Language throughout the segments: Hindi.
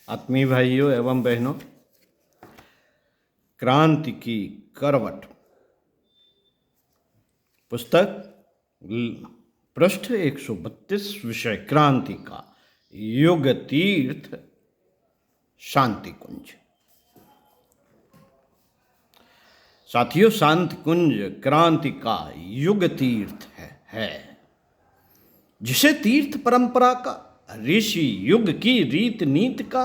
आत्मीय भाइयों एवं बहनों, क्रांति की करवट पुस्तक पृष्ठ 132, विषय क्रांति का युग तीर्थ शांति कुंज। साथियों, शांति कुंज क्रांति का युग तीर्थ है जिसे तीर्थ परंपरा का, ऋषि युग की रीत नीति का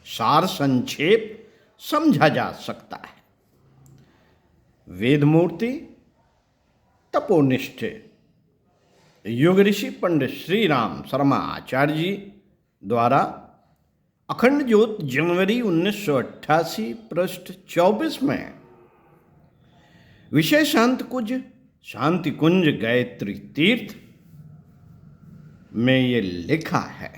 सार संक्षेप समझा जा सकता है। वेद मूर्ति तपोनिष्ठ युग ऋषि पंडित श्री राम शर्मा आचार्य जी द्वारा अखंड ज्योत जनवरी 1988 पृष्ठ 24 में विषय शांति कुंज गायत्री तीर्थ में ये लिखा है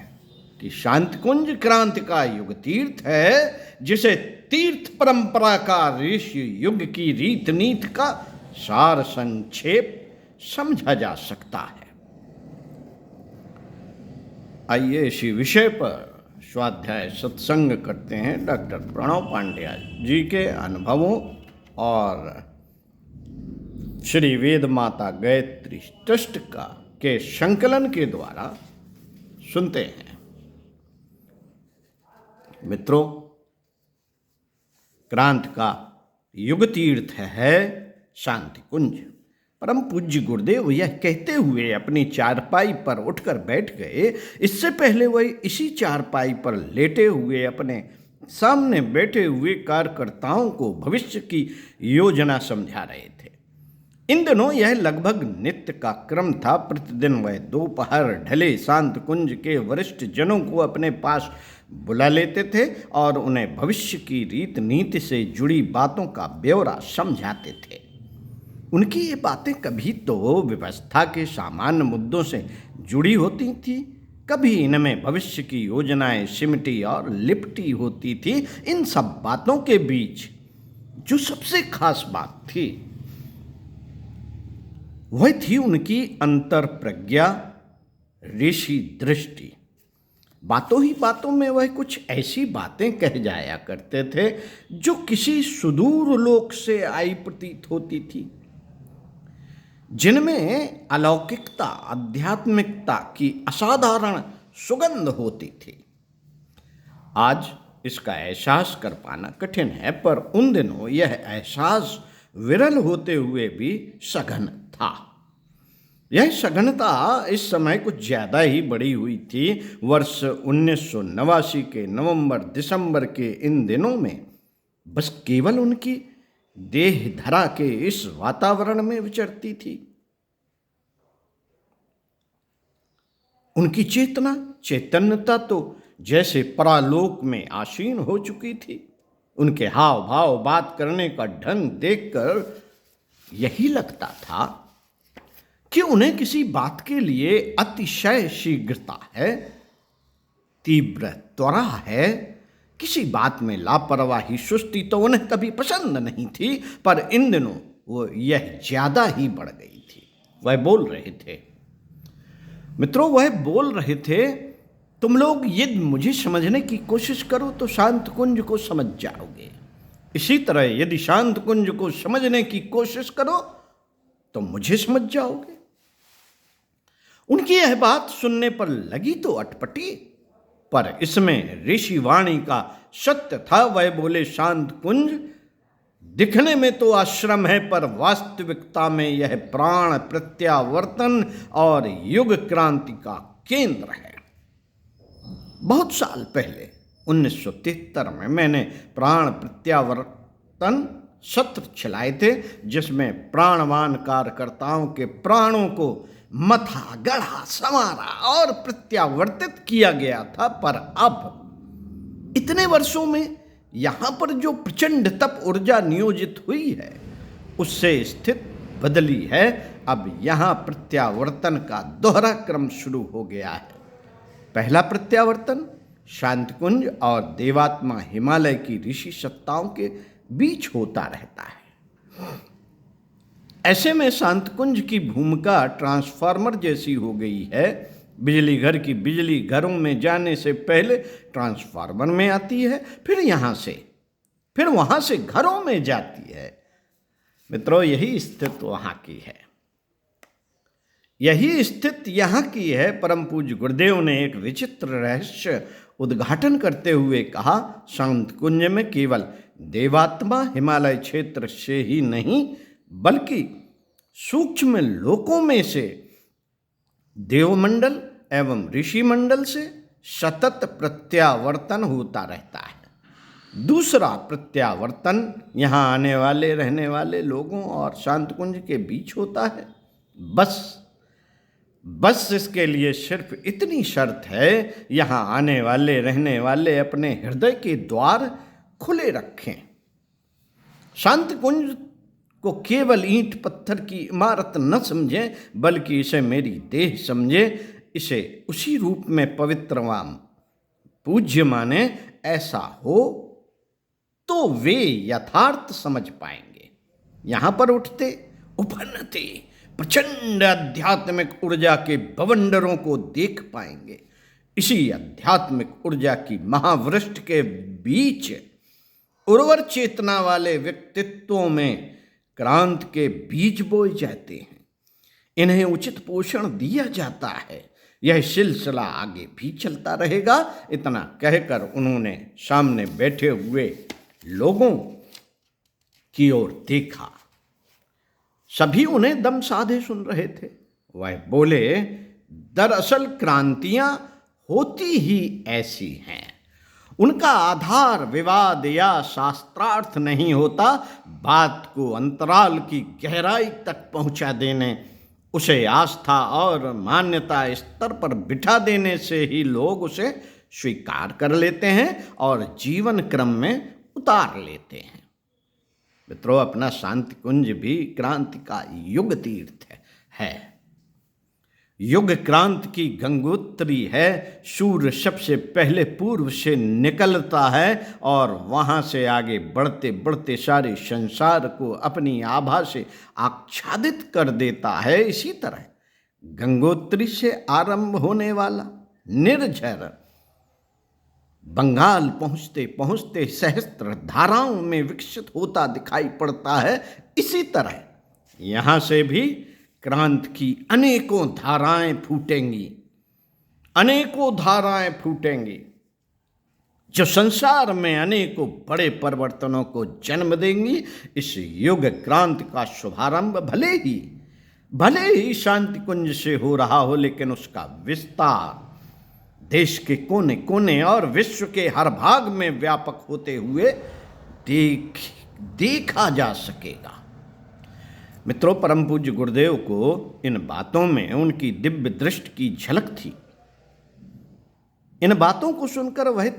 कि शांति कुंज क्रांति का युग तीर्थ है जिसे तीर्थ परंपरा का, ऋषि युग की रीत नीति का सार संक्षेप समझा जा सकता है। आइए इसी विषय पर स्वाध्याय सत्संग करते हैं डॉक्टर प्रणव पांड्या जी के अनुभवों और श्री वेद माता गायत्री ट्रस्ट के संकलन के द्वारा सुनते हैं। मित्रों, क्रांति का युग तीर्थ है शांति कुंज। परम पूज्य गुरुदेव यह कहते हुए अपनी चारपाई पर उठकर बैठ गए। इससे पहले वह इसी चारपाई पर लेटे हुए अपने सामने बैठे हुए कार्यकर्ताओं को भविष्य की योजना समझा रहे थे। इन दिनों यह लगभग नित्य का क्रम था। प्रतिदिन वह दोपहर ढले शांति कुंज के वरिष्ठ जनों को अपने पास बुला लेते थे और उन्हें भविष्य की रीत नीति से जुड़ी बातों का ब्यौरा समझाते थे। उनकी ये बातें कभी तो व्यवस्था के सामान्य मुद्दों से जुड़ी होती थी, कभी इनमें भविष्य की योजनाएं सिमटी और लिपटी होती थी। इन सब बातों के बीच जो सबसे खास बात थी वह थी उनकी अंतर प्रज्ञा, ऋषि दृष्टि। बातों ही बातों में वह कुछ ऐसी बातें कह जाया करते थे जो किसी सुदूर लोक से आई प्रतीत होती थी, जिनमें अलौकिकता, आध्यात्मिकता की असाधारण सुगंध होती थी। आज इसका एहसास कर पाना कठिन है, पर उन दिनों यह एहसास विरल होते हुए भी सघन था। यह सघनता इस समय कुछ ज़्यादा ही बढ़ी हुई थी। वर्ष 1989 के नवंबर दिसंबर के इन दिनों में बस केवल उनकी देह धरा के इस वातावरण में विचरती थी। उनकी चैतन्यता तो जैसे परालोक में आसीन हो चुकी थी। उनके हाव भाव, बात करने का ढंग देखकर यही लगता था कि उन्हें किसी बात के लिए अतिशय शीघ्रता है, तीव्र त्वरा है। किसी बात में लापरवाही, सुस्ती तो उन्हें कभी पसंद नहीं थी, पर इन दिनों वो यह ज्यादा ही बढ़ गई थी। वह बोल रहे थे, मित्रों, वह बोल रहे थे, तुम लोग यदि मुझे समझने की कोशिश करो तो शांत कुंज को समझ जाओगे। इसी तरह यदि शांत कुंज को समझने की कोशिश करो तो मुझे समझ जाओगे। उनकी यह बात सुनने पर लगी तो अटपटी, पर इसमें ऋषि वाणी का सत्य था। वह बोले, शांत कुंज दिखने में तो आश्रम है, पर वास्तविकता में यह प्राण प्रत्यावर्तन और युग क्रांति का केंद्र है। बहुत साल पहले 1973 में मैंने प्राण प्रत्यावर्तन सत्र चलाए थे, जिसमें प्राणवान कार्यकर्ताओं के प्राणों को मथा, गढ़ा, संवारा और प्रत्यावर्तित किया गया था। पर अब इतने वर्षों में यहाँ पर जो प्रचंड तप ऊर्जा नियोजित हुई है उससे स्थिति बदली है। अब यहाँ प्रत्यावर्तन का दोहरा क्रम शुरू हो गया है। पहला प्रत्यावर्तन शांति कुंज और देवात्मा हिमालय की ऋषि सत्ताओं के बीच होता रहता है। ऐसे में शांति कुंज की भूमिका ट्रांसफार्मर जैसी हो गई है बिजली घर की बिजली घरों में जाने से पहले ट्रांसफार्मर में आती है, फिर वहां से घरों में जाती है। मित्रों, यही स्थिति वहां की है, यही स्थिति यहाँ की है। परम पूज्य गुरुदेव ने एक विचित्र रहस्य उद्घाटन करते हुए कहा, शांत कुंज में केवल देवात्मा हिमालय क्षेत्र से ही नहीं बल्कि सूक्ष्म लोकों में से देवमंडल एवं ऋषि मंडल से सतत प्रत्यावर्तन होता रहता है। दूसरा प्रत्यावर्तन यहाँ आने वाले रहने वाले लोगों और शांत कुंज के बीच होता है। बस इसके लिए सिर्फ इतनी शर्त है, यहाँ आने वाले रहने वाले अपने हृदय के द्वार खुले रखें। शांत कुंज को केवल ईंट पत्थर की इमारत न समझें, बल्कि इसे मेरी देह समझे, इसे उसी रूप में पवित्र व पूज्य माने। ऐसा हो तो वे यथार्थ समझ पाएंगे। यहाँ पर उठते उपन्नते प्रचंड आध्यात्मिक ऊर्जा के बवंडरों को देख पाएंगे। इसी आध्यात्मिक ऊर्जा की महावृष्टि के बीच उर्वर चेतना वाले व्यक्तित्वों में क्रांति के बीज बोए जाते हैं, इन्हें उचित पोषण दिया जाता है। यह सिलसिला आगे भी चलता रहेगा। इतना कहकर उन्होंने सामने बैठे हुए लोगों की ओर देखा। सभी उन्हें दम साधे सुन रहे थे। वह बोले, दरअसल क्रांतियां होती ही ऐसी हैं। उनका आधार विवाद या शास्त्रार्थ नहीं होता, बात को अंतराल की गहराई तक पहुंचा देने, उसे आस्था और मान्यता स्तर पर बिठा देने से ही लोग उसे स्वीकार कर लेते हैं और जीवन क्रम में उतार लेते हैं। मित्रों, अपना शांति कुंज भी क्रांति का युग तीर्थ है। युग क्रांति की गंगोत्री है। सूर्य सबसे पहले पूर्व से निकलता है और वहां से आगे बढ़ते बढ़ते सारे संसार को अपनी आभा से आच्छादित कर देता है। इसी तरह गंगोत्री से आरंभ होने वाला निर्झर बंगाल पहुंचते पहुंचते सहस्त्र धाराओं में विकसित होता दिखाई पड़ता है। इसी तरह यहां से भी क्रांति की अनेकों धाराएं फूटेंगी, जो संसार में अनेकों बड़े परिवर्तनों को जन्म देंगी। इस युग क्रांति का शुभारंभ भले ही शांति कुंज से हो रहा हो, लेकिन उसका विस्तार देश के कोने कोने और विश्व के हर भाग में व्यापक होते हुए देखा जा सकेगा। मित्रों, परम पूज्य गुरुदेव को इन बातों में उनकी दिव्य दृष्टि की झलक थी। इन बातों को सुनकर वह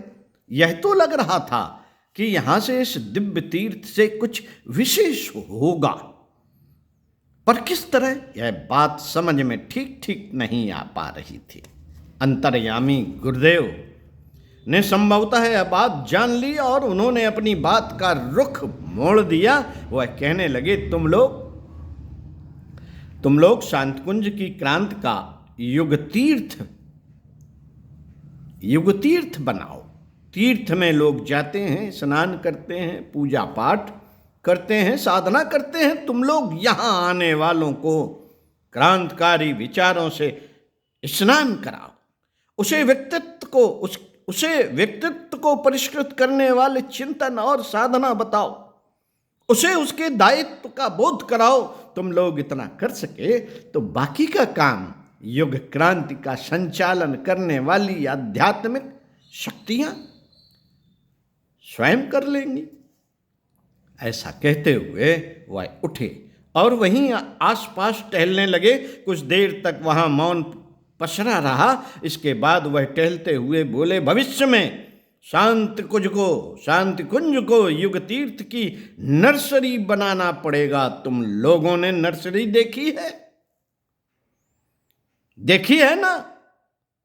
यह तो लग रहा था कि यहां से इस दिव्य तीर्थ से कुछ विशेष होगा, पर किस तरह यह बात समझ में ठीक ठीक नहीं आ पा रही थी। अंतर्यामी गुरुदेव ने संभवतः यह बात जान ली और उन्होंने अपनी बात का रुख मोड़ दिया। वह कहने लगे, तुम लोग शांत कुंज की क्रांति का युग तीर्थ बनाओ। तीर्थ में लोग जाते हैं, स्नान करते हैं, पूजा पाठ करते हैं, साधना करते हैं। तुम लोग यहाँ आने वालों को क्रांतिकारी विचारों से स्नान कराओ, उसे व्यक्तित्व को परिष्कृत करने वाले चिंतन और साधना बताओ, उसे उसके दायित्व का बोध कराओ। तुम लोग इतना कर सके तो बाकी का काम युग क्रांति का संचालन करने वाली आध्यात्मिक शक्तियां स्वयं कर लेंगी। ऐसा कहते हुए वह उठे और वहीं आसपास टहलने लगे। कुछ देर तक वहां मौन पसरा रहा। इसके बाद वह टहलते हुए बोले, भविष्य में शांति कुंज को युग तीर्थ की नर्सरी बनाना पड़ेगा। तुम लोगों ने नर्सरी देखी है ना?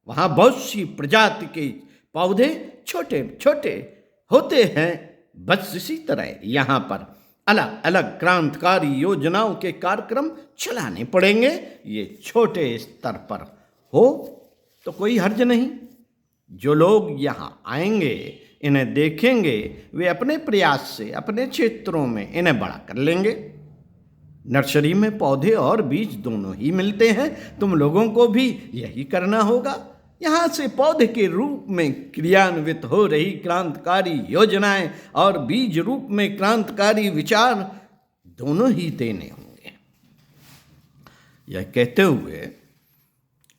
वहां बहुत सी प्रजाति के पौधे छोटे छोटे होते हैं। बस इसी तरह यहां पर अलग अलग क्रांतिकारी योजनाओं के कार्यक्रम चलाने पड़ेंगे। ये छोटे स्तर पर हो तो कोई हर्ज नहीं। जो लोग यहाँ आएंगे, इन्हें देखेंगे, वे अपने प्रयास से अपने क्षेत्रों में इन्हें बड़ा कर लेंगे। नर्सरी में पौधे और बीज दोनों ही मिलते हैं। तुम लोगों को भी यही करना होगा। यहाँ से पौधे के रूप में क्रियान्वित हो रही क्रांतिकारी योजनाएं और बीज रूप में क्रांतिकारी विचार दोनों ही देने होंगे। यह कहते हुए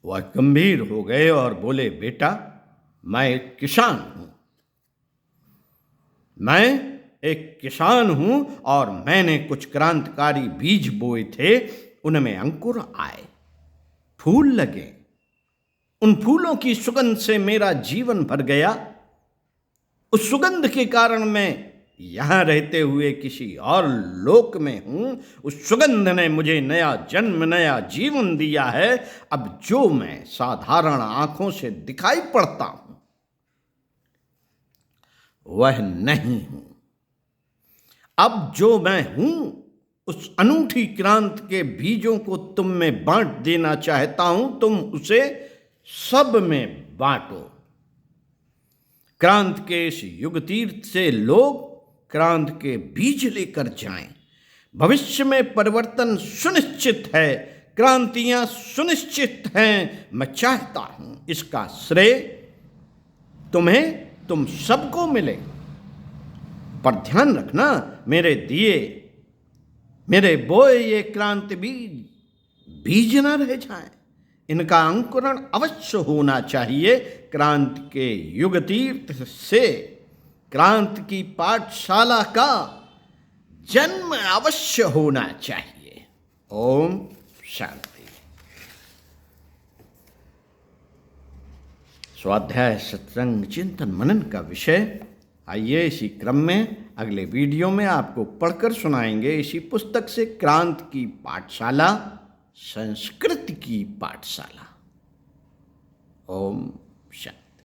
वह गंभीर हो गए और बोले, बेटा, मैं एक किसान हूं। मैं एक किसान हूं और मैंने कुछ क्रांतिकारी बीज बोए थे। उनमें अंकुर आए, फूल लगे। उन फूलों की सुगंध से मेरा जीवन भर गया। उस सुगंध के कारण मैं यहां रहते हुए किसी और लोक में हूं। उस सुगंध ने मुझे नया जन्म, नया जीवन दिया है। अब जो मैं साधारण आंखों से दिखाई पड़ता हूं, वह नहीं हूं। अब जो मैं हूं, उस अनूठी क्रांति के बीजों को तुम में बांट देना चाहता हूं। तुम उसे सब में बांटो। क्रांति के इस युग तीर्थ से लोग क्रांति के बीज लेकर जाएं। भविष्य में परिवर्तन सुनिश्चित है, क्रांतियां सुनिश्चित हैं। मैं चाहता हूं इसका श्रेय तुम सबको मिले। पर ध्यान रखना, मेरे बोए ये क्रांति बीज न रह जाएं। इनका अंकुरण अवश्य होना चाहिए। क्रांति के युग तीर्थ से क्रांति की पाठशाला का जन्म अवश्य होना चाहिए। ओम शांति। स्वाध्याय सत्संग चिंतन मनन का विषय, आइए इसी क्रम में अगले वीडियो में आपको पढ़कर सुनाएंगे इसी पुस्तक से, क्रांति की पाठशाला, संस्कृति की पाठशाला। ओम शांति।